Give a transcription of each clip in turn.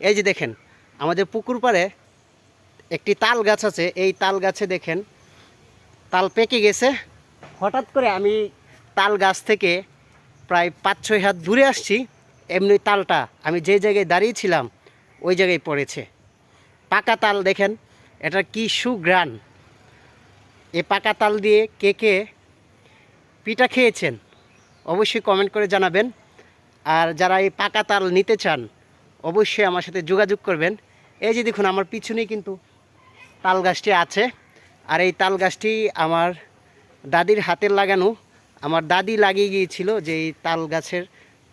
এই যে দেখেন আমাদের পুকুর পাড়ে একটি তাল গাছ আছে। এই তাল গাছে দেখেন তাল পেকে গেছে। হঠাৎ করে আমি তাল গাছ থেকে প্রায় 5-6 হাত দূরে আসছি, এমনি তালটা আমি যে জায়গায় দাঁড়িয়েছিলাম ওই জায়গায় পড়েছে। পাকা তাল দেখেন, এটা কি সুঘ্রাণ। এই পাকা তাল দিয়ে কে কে পিঠা খেয়েছেন অবশ্যই কমেন্ট করে জানাবেন। আর যারা এই পাকা তাল নিতে চান অবশ্যই আমার সাথে যোগাযোগ করবেন। এই যে দেখুন আমার পিছনেই কিন্তু তাল গাছটি আছে। আর এই তাল গাছটি আমার দাদির হাতের লাগানো। আমার দাদি লাগিয়ে গিয়েছিল যে এই তাল গাছের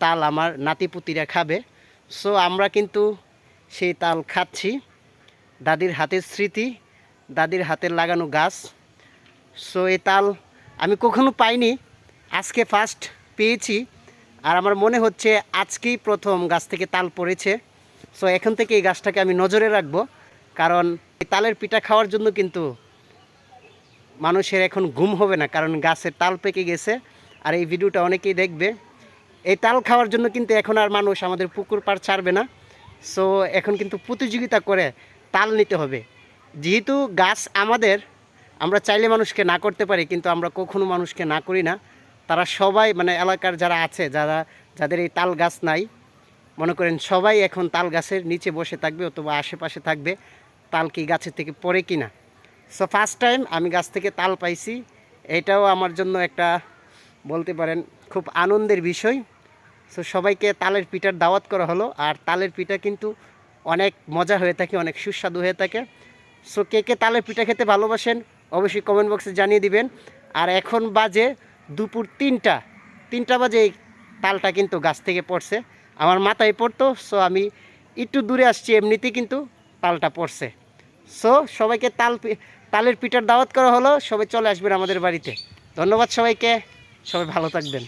তাল আমার নাতিপুতিরা খাবে। সো আমরা কিন্তু সেই তাল খাচ্ছি। দাদির হাতের স্মৃতি, দাদির হাতের লাগানো গাছ। সো এই তাল আমি কখনো পাইনি, আজকে ফার্স্ট পেয়েছি। আর আমার মনে হচ্ছে আজকেই প্রথম গাছ থেকে তাল পড়েছে। সো এখন থেকে এই গাছটাকে আমি নজরে রাখবো, কারণ এই তালের পিঠা খাওয়ার জন্য কিন্তু মানুষের এখন ঘুম হবে না, কারণ গাছের তাল পেকে গেছে। আর এই ভিডিওটা অনেকেই দেখবে। এই তাল খাওয়ার জন্য কিন্তু এখন আর মানুষ আমাদের পুকুর পাড় ছাড়বে না। সো এখন কিন্তু প্রতিযোগিতা করে তাল নিতে হবে। যেহেতু গাছ আমাদের, আমরা চাইলে মানুষকে না করতে পারি, কিন্তু আমরা কখনো মানুষকে না করি না। তারা সবাই মানে এলাকার যারা আছে, যাদের এই তাল গাছ নাই, মনে করেন সবাই এখন তাল গাছের নিচে বসে থাকবে অথবা আশেপাশে থাকবে তাল কি গাছের থেকে পড়ে কি না। সো ফার্স্ট টাইম আমি গাছ থেকে তাল পাইছি, এটাও আমার জন্য একটা বলতে পারেন খুব আনন্দের বিষয়। সো সবাইকে তালের পিঠার দাওয়াত করা হলো। আর তালের পিঠা কিন্তু অনেক মজা হয়ে থাকে, অনেক সুস্বাদু হয়ে থাকে। সো কে কে তালের পিঠা খেতে ভালোবাসেন অবশ্যই কমেন্ট বক্সে জানিয়ে দিবেন। আর এখন বাজে দুপুর 3টা বাজে এই তালটা কিন্তু গাছ থেকে পড়ছে, আমার মাথায় পড়তো। সো আমি একটু দূরে আসছি, এমনিতেই কিন্তু তালটা পড়ছে। সো সবাইকে তালের পিঠার দাওয়াত করা হলো, সবাই চলে আসবেন আমাদের বাড়িতে। ধন্যবাদ সবাইকে, সবাই ভালো থাকবেন।